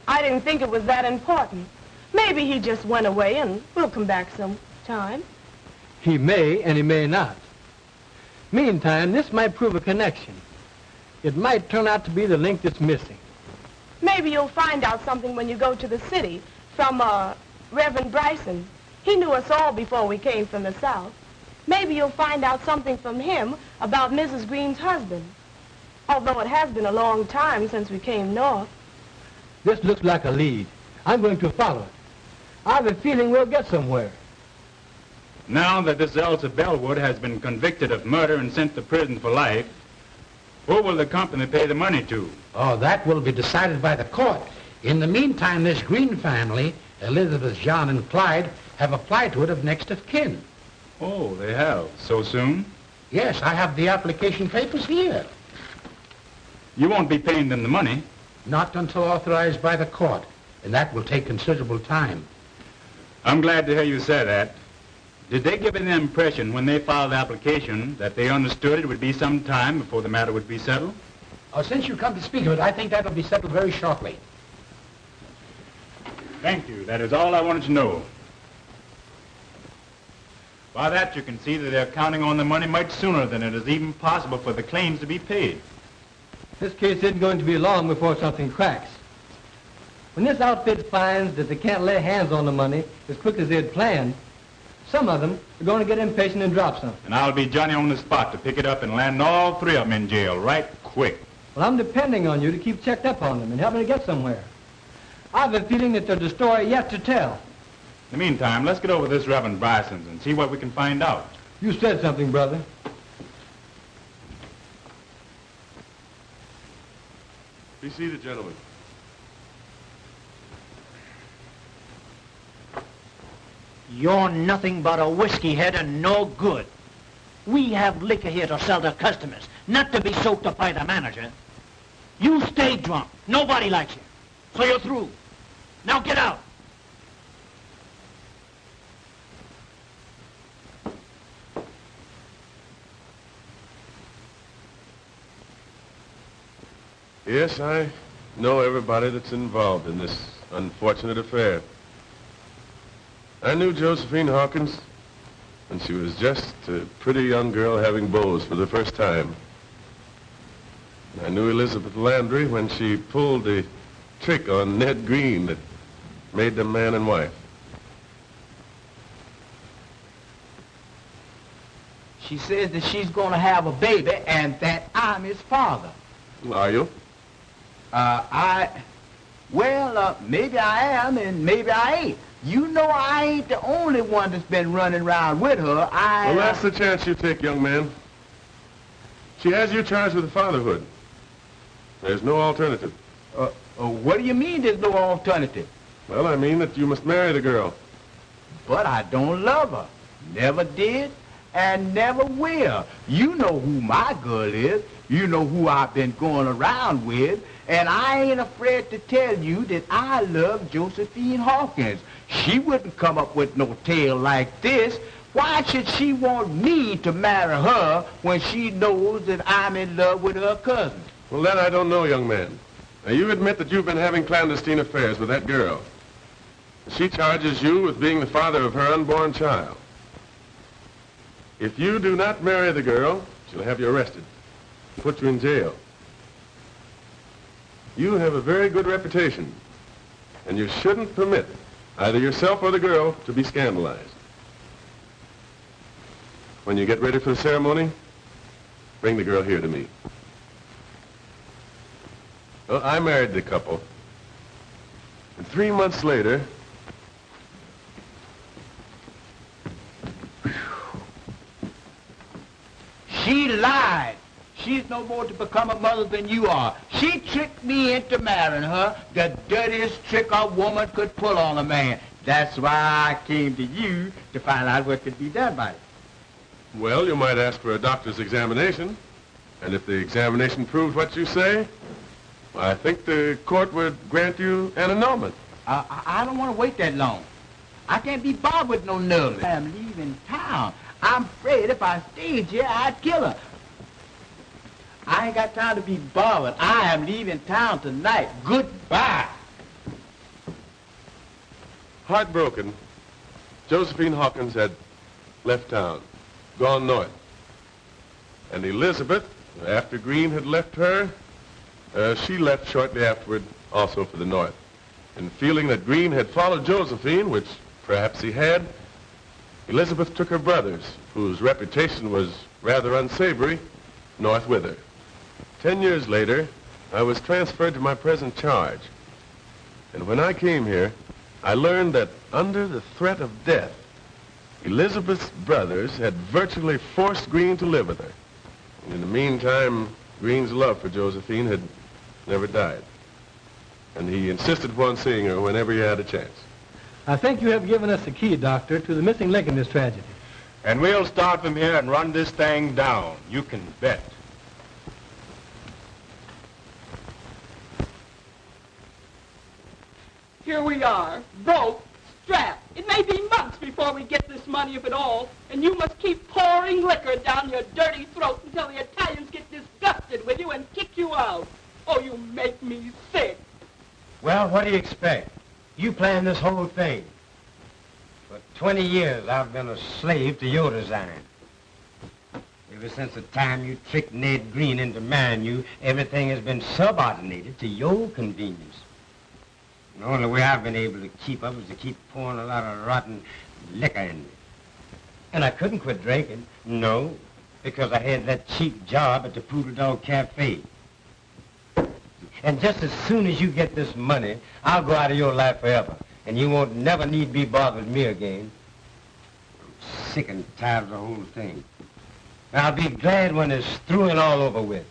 I didn't think it was that important. Maybe he just went away and we'll come back sometime. He may and he may not. Meantime, this might prove a connection. It might turn out to be the link that's missing. Maybe you'll find out something when you go to the city from, Reverend Bryson. He knew us all before we came from the South. Maybe you'll find out something from him about Mrs. Green's husband. Although it has been a long time since we came north. This looks like a lead. I'm going to follow it. I have a feeling we'll get somewhere. Now that this Elsie Bellwood has been convicted of murder and sent to prison for life, who will the company pay the money to? Oh, that will be decided by the court. In the meantime, this Green family, Elizabeth, John, and Clyde, have applied to it of next of kin. Oh, they have? So soon? Yes, I have the application papers here. You won't be paying them the money? Not until authorized by the court, and that will take considerable time. I'm glad to hear you say that. Did they give any impression when they filed the application that they understood it would be some time before the matter would be settled? Oh, since you come to speak of it, I think that will be settled very shortly. Thank you. That is all I wanted to know. By that, you can see that they're counting on the money much sooner than it is even possible for the claims to be paid. This case isn't going to be long before something cracks. When this outfit finds that they can't lay hands on the money as quick as they had planned, Some of them are going to get impatient and drop something. And I'll be Johnny on the spot to pick it up and land all three of them in jail right quick. Well, I'm depending on you to keep checked up on them and help me to get somewhere. I have a feeling that there's a story yet to tell. In the meantime, let's get over this Reverend Bryson's and see what we can find out. You said something, brother. Be seated, gentlemen. You're nothing but a whiskey head and no good. We have liquor here to sell to customers, not to be soaked up by the manager. You stay drunk. Nobody likes you. So you're through. Now get out. Yes, I know everybody that's involved in this unfortunate affair. I knew Josephine Hawkins when she was just a pretty young girl having beaus for the first time. I knew Elizabeth Landry when she pulled the trick on Ned Green that made them man and wife. She says that she's going to have a baby and that I'm his father. Are you? Maybe I am and maybe I ain't. You know I ain't the only one that's been running around with her. Well, that's the chance you take, young man. She has you charged with fatherhood. There's no alternative. What do you mean there's no alternative? Well, I mean that you must marry the girl. But I don't love her. Never did and never will. You know who my girl is. You know who I've been going around with. And I ain't afraid to tell you that I love Josephine Hawkins. She wouldn't come up with no tale like this. Why should she want me to marry her when she knows that I'm in love with her cousin? Well, that I don't know, young man. Now, you admit that you've been having clandestine affairs with that girl. She charges you with being the father of her unborn child. If you do not marry the girl, she'll have you arrested, put you in jail. You have a very good reputation, and you shouldn't permit either yourself or the girl to be scandalized. When you get ready for the ceremony, bring the girl here to me. Well, I married the couple, and 3 months later, she lied. She's no more to become a mother than you are. She tricked me into marrying her, the dirtiest trick a woman could pull on a man. That's why I came to you to find out what could be done by it. well, you might ask for a doctor's examination. And if the examination proves what you say, I think the court would grant you an annulment. I don't want to wait that long. I can't be bothered with no nerves. I'm leaving town. I'm afraid if I stayed here, I'd kill her. I ain't got time to be bothered. I am leaving town tonight. Goodbye. Heartbroken, Josephine Hawkins had left town, gone north. And Elizabeth, after Green had left her, she left shortly afterward also for the north. And feeling that Green had followed Josephine, which perhaps he had, Elizabeth took her brothers, whose reputation was rather unsavory, north with her. 10 years later, I was transferred to my present charge. And when I came here, I learned that under the threat of death, Elizabeth's brothers had virtually forced Green to live with her. And in the meantime, Green's love for Josephine had never died. And he insisted upon seeing her whenever he had a chance. I think you have given us the key, Doctor, to the missing link in this tragedy. And we'll start from here and run this thing down. You can bet. Here we are, broke, strapped. It may be months before we get this money, if at all, and you must keep pouring liquor down your dirty throat until the Italians get disgusted with you and kick you out. Oh, you make me sick. Well, what do you expect? You planned this whole thing. For 20 years, I've been a slave to your design. Ever since the time you tricked Ned Green into marrying you, everything has been subordinated to your convenience. The only way I've been able to keep up is to keep pouring a lot of rotten liquor in me. And I couldn't quit drinking. No, because I had that cheap job at the Poodle Dog Cafe. And just as soon as you get this money, I'll go out of your life forever. And you won't never need be bothered with me again. I'm sick and tired of the whole thing. And I'll be glad when it's through and all over with.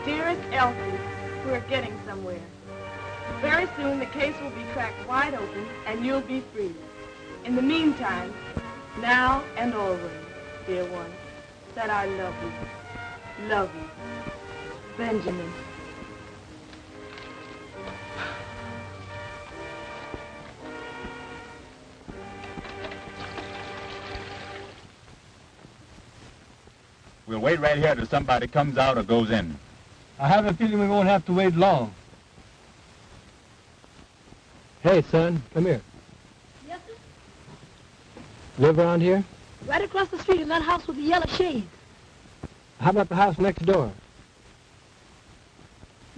Dearest Elsie, we're getting somewhere. Very soon the case will be cracked wide open and you'll be free. In the meantime, now and always, dear one, that I love you. Love you. Benjamin. We'll wait right here till somebody comes out or goes in. I have a feeling we won't have to wait long. Hey, son, come here. Yes, sir? Live around here? Right across the street in that house with the yellow shades. How about the house next door?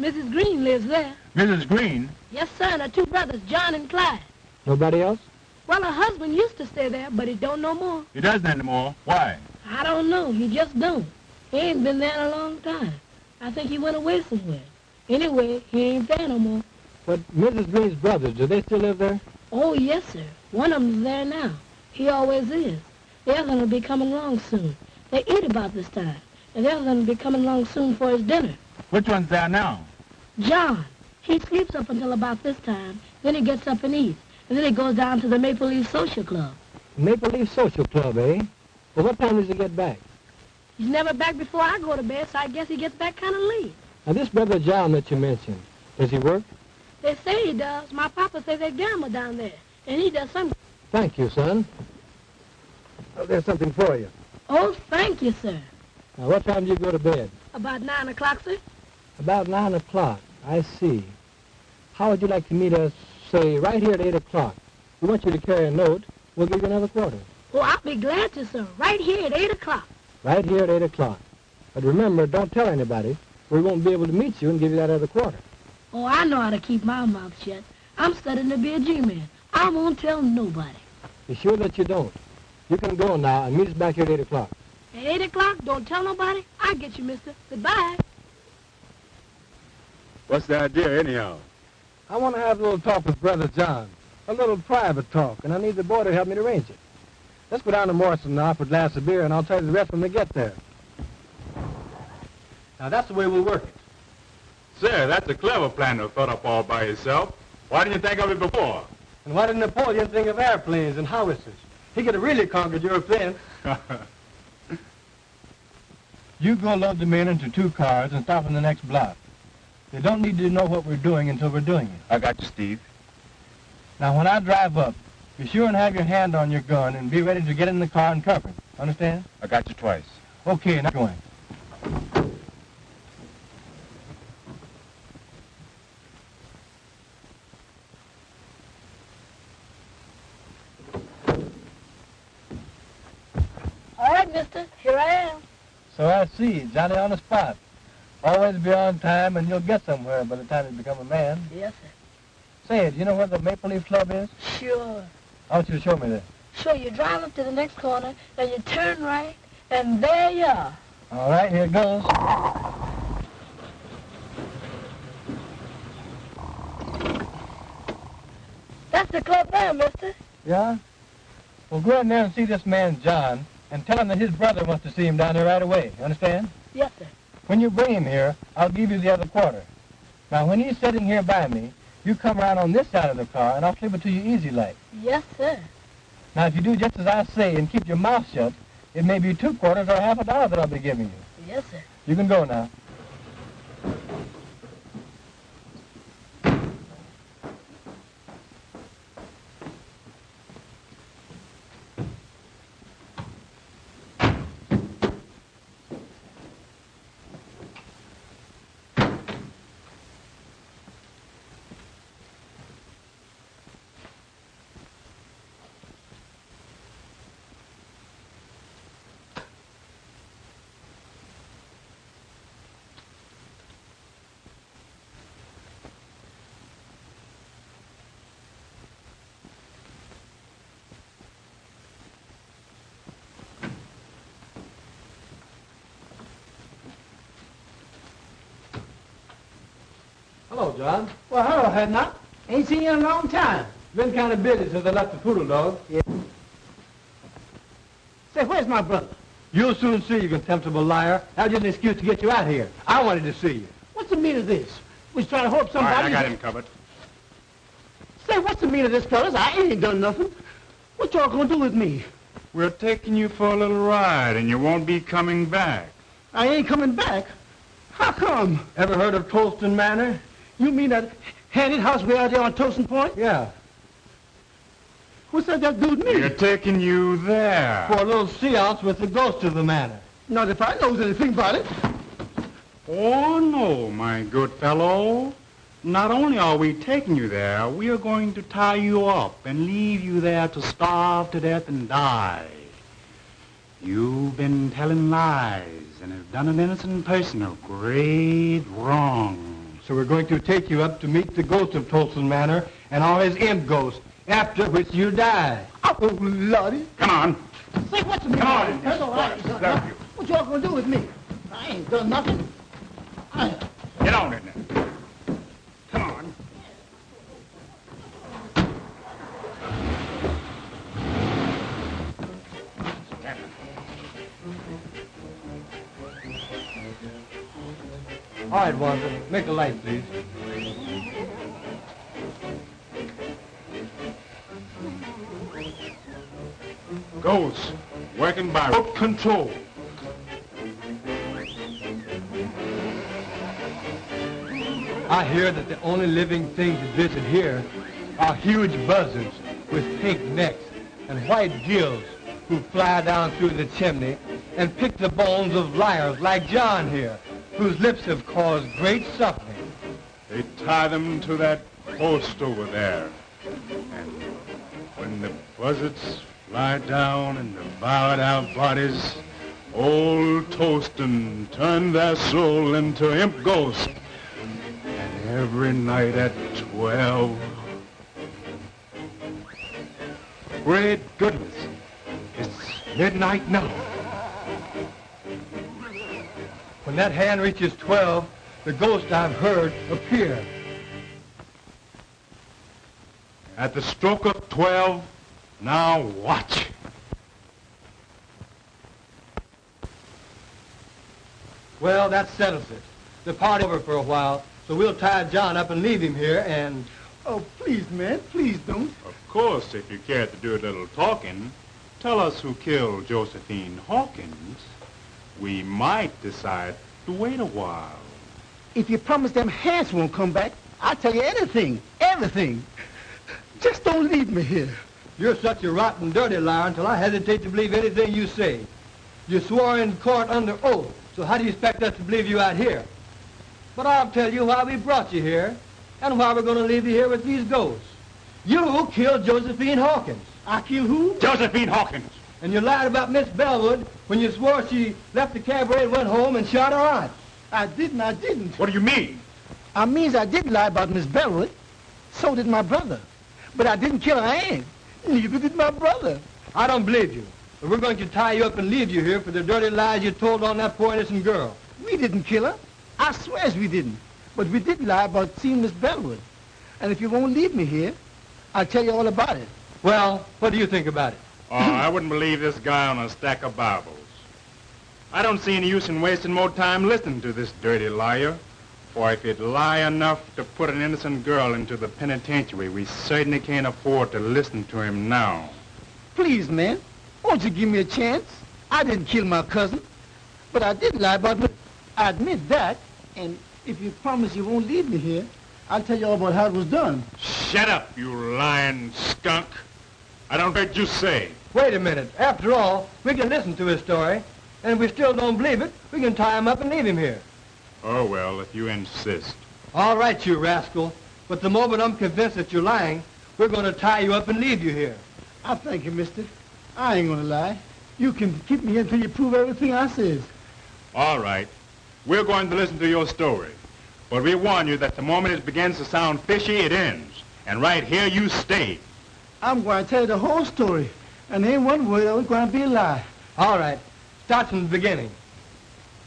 Mrs. Green lives there. Mrs. Green? Yes, sir, and her two brothers, John and Clyde. Nobody else? Well, her husband used to stay there, but he don't no more. He doesn't anymore. Why? I don't know. He just don't. He ain't been there in a long time. I think he went away somewhere. Anyway, he ain't there no more. But Mrs. Green's brothers, do they still live there? Oh, yes, sir. One of them's there now. He always is. The other one will be coming along soon. They eat about this time, and the other one will be coming along soon for his dinner. Which one's there now? John. He sleeps up until about this time. Then he gets up and eats. And then he goes down to the Maple Leaf Social Club. Maple Leaf Social Club, eh? Well, what time does he get back? He's never back before I go to bed, so I guess he gets back kind of late. Now, this brother John that you mentioned, does he work? They say he does. My papa says they gamble down there, and he does some... Thank you, son. Oh, there's something for you. Oh, thank you, sir. Now, what time do you go to bed? About 9 o'clock, sir. About 9 o'clock. I see. How would you like to meet us, say, right here at 8 o'clock? We want you to carry a note. We'll give you another quarter. Oh, I'll be glad to, sir. Right here at 8 o'clock. Right here at 8 o'clock. But remember, don't tell anybody. We won't be able to meet you and give you that other quarter. Oh, I know how to keep my mouth shut. I'm studying to be a G-man. I won't tell nobody. Be sure that you don't. You can go now and meet us back here at 8 o'clock. At 8 o'clock, don't tell nobody. I'll get you, mister. Goodbye. What's the idea, anyhow? I want to have a little talk with Brother John. A little private talk, and I need the boy to help me to arrange it. Let's go down to Morrison now for a glass of beer, and I'll tell you the rest when we get there. Now, that's the way we'll work it. Sir, that's a clever plan to thought up all by yourself. Why didn't you think of it before? And why didn't Napoleon think of airplanes and howitzers? He could have really conquered Europe then. You go load the men into 2 cars and stop in the next block. They don't need to know what we're doing until we're doing it. I got you, Steve. Now, when I drive up, be sure and have your hand on your gun and be ready to get in the car and cover it. Understand? I got you twice. Okay, now going. All right, mister. Here I am. So I see. Johnny on the spot. Always be on time, and you'll get somewhere by the time you become a man. Yes, sir. Say, do you know where the Maple Leaf Club is? Sure. I want you to show me that. Sure, you drive up to the next corner, then you turn right, and there you are. All right, here it goes. That's the club there, mister. Yeah? Well, go in there and see this man, John, and tell him that his brother wants to see him down there right away. You understand? Yes, sir. When you bring him here, I'll give you the other quarter. Now, when he's sitting here by me, you come around on this side of the car, and I'll slip it to you easy like. Yes, sir. Now, if you do just as I say and keep your mouth shut, it may be 2 quarters or $50 that I'll be giving you. Yes, sir. You can go now. Hello, John. Well, hello, Edna. Ain't seen you in a long time. Been kind of busy since I left the poodle dog. Yeah. Say, where's my brother? You'll soon see, you contemptible liar. That was just an excuse to get you out here. I wanted to see you. What's the meaning of this? Was trying to hope All right, somebody... I got him covered. Say, what's the meaning of this, fellas? I ain't done nothing. What y'all gonna do with me? We're taking you for a little ride, and you won't be coming back. I ain't coming back. How come? Ever heard of Tolston Manor? You mean that handy house way out there on Tolston Point? Yeah. What's that got to do with me? We're taking you there. For a little seance with the ghost of the manor. Not if I knows anything about it. Oh, no, my good fellow. Not only are we taking you there, we are going to tie you up and leave you there to starve to death and die. You've been telling lies and have done an innocent person a great wrong. So we're going to take you up to meet the ghost of Tolston Manor and all his imp ghosts, after which you die. Oh, Lordy. Come on. Say, what's the meaning? Come on. That's all right. What y'all gonna do with me? I ain't done nothing. Get on it now. Come on. All right, Walter. Make a light, please. Ghosts, working by rope control. I hear that the only living things that visit here are huge buzzards with pink necks and white gills who fly down through the chimney and pick the bones of liars like John here, whose lips have caused great suffering. They tie them to that post over there. And when the buzzards fly down and devour our bodies, old Tolston turned their soul into imp ghosts. And every night at 12... Great goodness, it's midnight now. When that hand reaches 12, the ghost I've heard appear. At the stroke of 12, now watch. Well, that settles it. The party's over for a while, so we'll tie John up and leave him here and... Oh, please, man, please don't. Of course, if you care to do a little talking, tell us who killed Josephine Hawkins. We might decide to wait a while. If you promise them hands won't come back, I'll tell you anything, everything. Just don't leave me here. You're such a rotten, dirty liar until I hesitate to believe anything you say. You swore in court under oath, so how do you expect us to believe you out here? But I'll tell you why we brought you here, and why we're going to leave you here with these ghosts. You killed Josephine Hawkins. I killed who? Josephine Hawkins. And you lied about Miss Bellwood when you swore she left the cabaret and went home and shot her aunt. I didn't. What do you mean? I means I did lie about Miss Bellwood. So did my brother. But I didn't kill her aunt. Neither did my brother. I don't believe you. But we're going to tie you up and leave you here for the dirty lies you told on that poor innocent girl. We didn't kill her. I swears we didn't. But we did lie about seeing Miss Bellwood. And if you won't leave me here, I'll tell you all about it. Well, what do you think about it? Oh, I wouldn't believe this guy on a stack of Bibles. I don't see any use in wasting more time listening to this dirty liar. For if he'd lie enough to put an innocent girl into the penitentiary, we certainly can't afford to listen to him now. Please, man, won't you give me a chance? I didn't kill my cousin, but I did lie about her. I admit that, and if you promise you won't leave me here, I'll tell you all about how it was done. Shut up, you lying skunk. I don't heard you say. Wait a minute. After all, we can listen to his story, and if we still don't believe it, we can tie him up and leave him here. Oh, well, if you insist. All right, you rascal. But the moment I'm convinced that you're lying, we're going to tie you up and leave you here. I thank you, mister. I ain't going to lie. You can keep me here until you prove everything I says. All right. We're going to listen to your story. But we warn you that the moment it begins to sound fishy, it ends. And right here you stay. I'm going to tell you the whole story. And ain't one word of it's going to be a lie. All right. Start from the beginning.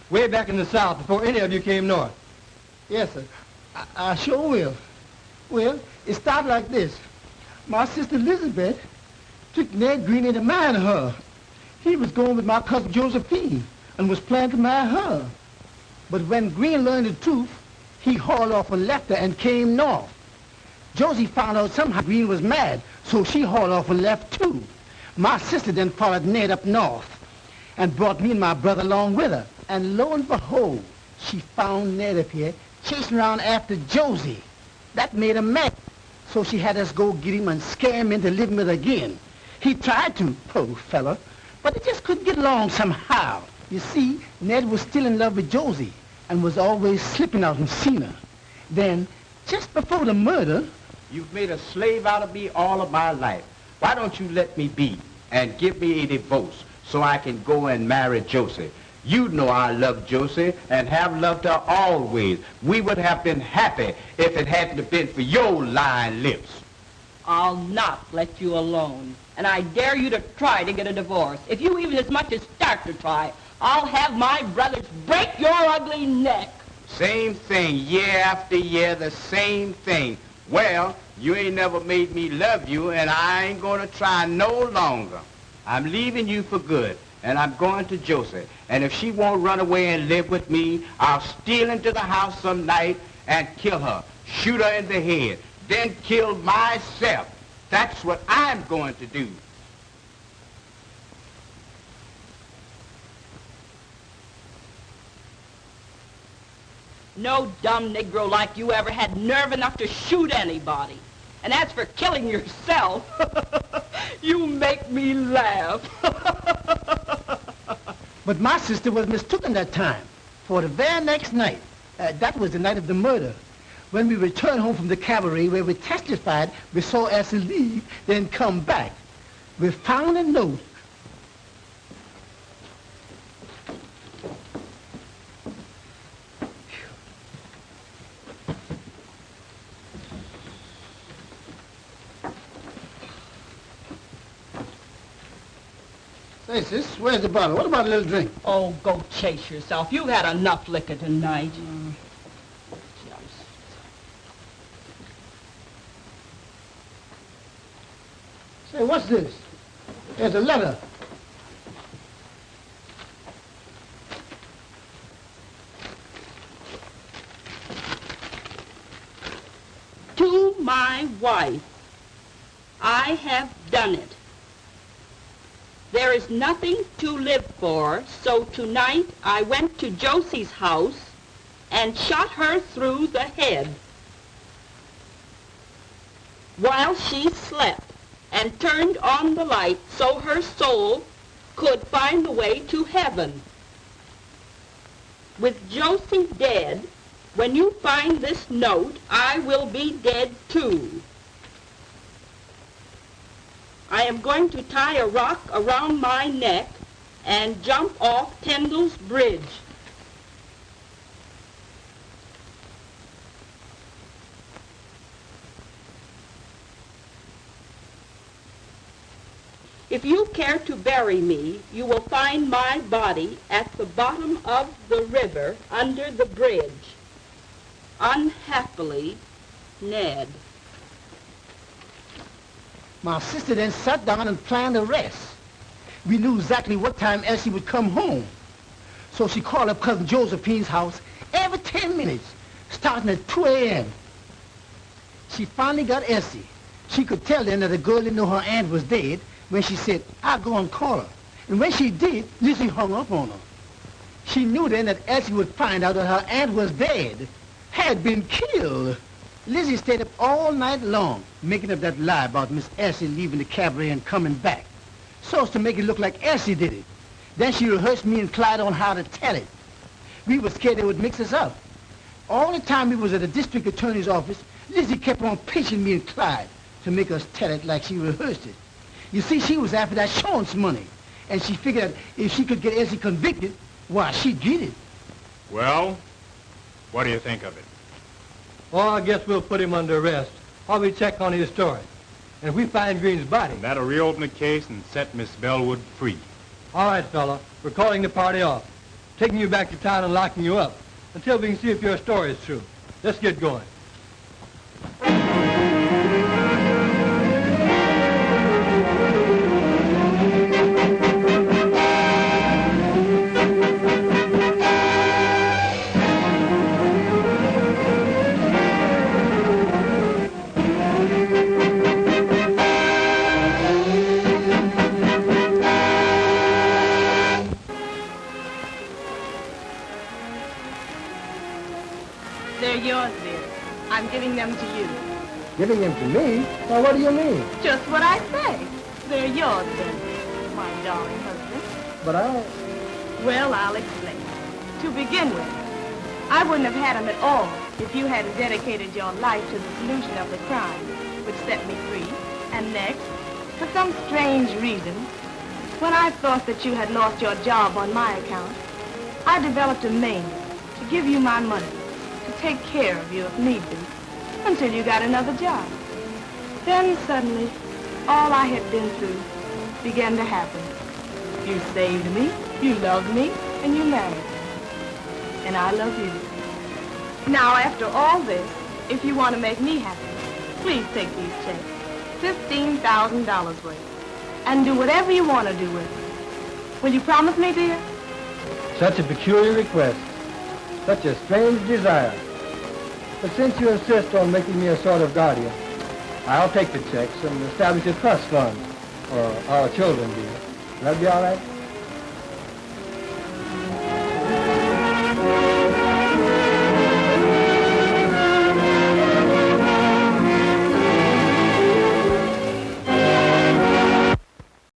Way back in the South, before any of you came north. Yes, sir. I sure will. Well, it started like this. My sister Elizabeth took Ned Green into marrying her. He was going with my cousin Josephine and was planning to marry her. But when Green learned the truth, he hauled off and left her and came north. Josie found out somehow Green was mad, so she hauled off and left too. My sister then followed Ned up north and brought me and my brother along with her. And lo and behold, she found Ned up here chasing around after Josie. That made her mad. So she had us go get him and scare him into living with her again. He tried to, poor fella, but they just couldn't get along somehow. You see, Ned was still in love with Josie and was always slipping out and seen her. Then, just before the murder... You've made a slave out of me all of my life. Why don't you let me be and give me a divorce so I can go and marry Josie? You know I love Josie and have loved her always. We would have been happy if it hadn't been for your lying lips. I'll not let you alone. And I dare you to try to get a divorce. If you even as much as start to try, I'll have my brothers break your ugly neck. Same thing, year after year, the same thing. Well, you ain't never made me love you, and I ain't gonna try no longer. I'm leaving you for good, and I'm going to Josie. And if she won't run away and live with me, I'll steal into the house some night and kill her, shoot her in the head, then kill myself. That's what I'm going to do. No dumb Negro like you ever had nerve enough to shoot anybody. And as for killing yourself, you make me laugh. But my sister was mistaken that time. For the very next night, that was the night of the murder, when we returned home from the cabaret where we testified, we saw Elsie leave, then come back. We found a note. Hey, sis, where's the bottle? What about a little drink? Oh, go chase yourself. You've had enough liquor tonight. Say, what's this? There's a letter. To my wife, I have done it. There is nothing to live for, so tonight I went to Josie's house and shot her through the head while she slept and turned on the light so her soul could find the way to heaven. With Josie dead, when you find this note, I will be dead too. I am going to tie a rock around my neck and jump off Tyndall's Bridge. If you care to bury me, you will find my body at the bottom of the river under the bridge. Unhappily, Ned. My sister then sat down and planned the rest. We knew exactly what time Elsie would come home. So she called up Cousin Josephine's house every 10 minutes, starting at 2 a.m. She finally got Elsie. She could tell then that the girl didn't know her aunt was dead when she said, I'll go and call her. And when she did, Lizzie hung up on her. She knew then that Elsie would find out that her aunt was dead, had been killed. Lizzie stayed up all night long, making up that lie about Miss Elsie leaving the cabaret and coming back, so as to make it look like Elsie did it. Then she rehearsed me and Clyde on how to tell it. We were scared they would mix us up. All the time we was at the district attorney's office, Lizzie kept on pinching me and Clyde to make us tell it like she rehearsed it. You see, she was after that insurance money, and she figured that if she could get Elsie convicted, why, she'd get it. Well, what do you think of it? Well, I guess we'll put him under arrest while we check on his story. And if we find Green's body... That'll reopen the case and set Miss Bellwood free. All right, fella. We're calling the party off, taking you back to town and locking you up until we can see if your story is true. Let's get going. They're yours, dear. I'm giving them to you. Giving them to me? Now, what do you mean? Just what I say. They're yours, then, my darling husband. But Well, I'll explain. To begin with, I wouldn't have had them at all if you hadn't dedicated your life to the solution of the crime, which set me free. And next, for some strange reason, when I thought that you had lost your job on my account, I developed a means to give you my money, to take care of you if need be, until you got another job. Then suddenly, all I had been through began to happen. You saved me, you loved me, and you married me. And I love you. Now, after all this, if you want to make me happy, please take these checks, $15,000 worth, and do whatever you want to do with them. Will you promise me, dear? Such a peculiar request. Such a strange desire. But since you insist on making me a sort of guardian, I'll take the checks and establish a trust fund for our children, dear. Will that be all right?